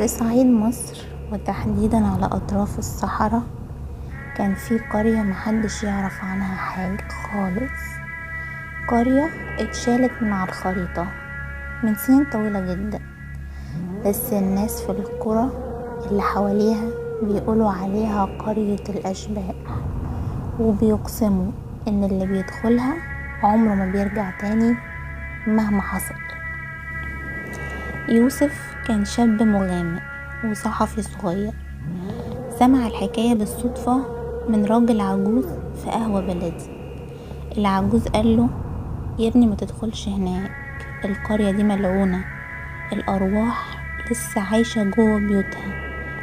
في صعيد مصر وتحديدا على أطراف الصحراء كان في قرية محدش يعرف عنها حاجة خالص. قرية اتشالت من على الخريطة من سنين طويلة جدا، بس الناس في القرى اللي حواليها بيقولوا عليها قرية الأشباح، وبيقسموا ان اللي بيدخلها عمره ما بيرجع تاني مهما حصل. يوسف كان شاب مغامر وصحفي صغير، سمع الحكاية بالصدفة من راجل عجوز في قهوة بلدي. العجوز قاله: يا ابني ما تدخلش هناك، القرية دي ملعونة، الأرواح لسه عايشة جوه بيوتها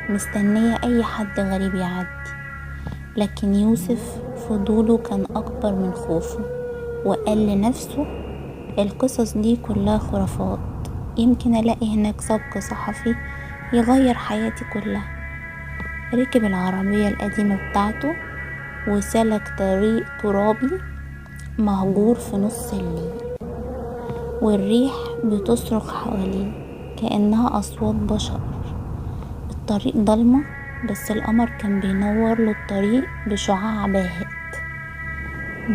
مستنية أي حد غريب يعدي. لكن يوسف فضوله كان أكبر من خوفه، وقال لنفسه: القصص دي كلها خرافات، يمكن ألاقي هناك سبق صحفي يغير حياتي كلها. ركب العربية القديمة بتاعته وسلك طريق ترابي مهجور في نص الليل، والريح بتصرخ حواليه كأنها أصوات بشر. الطريق ضلمة، بس القمر كان بينور له الطريق بشعاع باهت.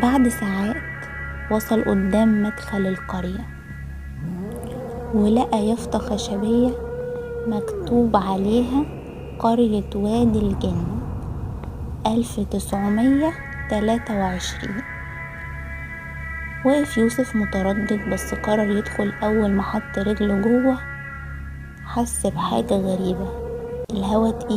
بعد ساعات وصل قدام مدخل القرية، ولقى يافطة خشبية مكتوب عليها قرية وادي الجن 1923. وقف يوسف متردد، بس قرر يدخل. أول ما حط رجله جوه حس بحاجة غريبة، الهوا تقيل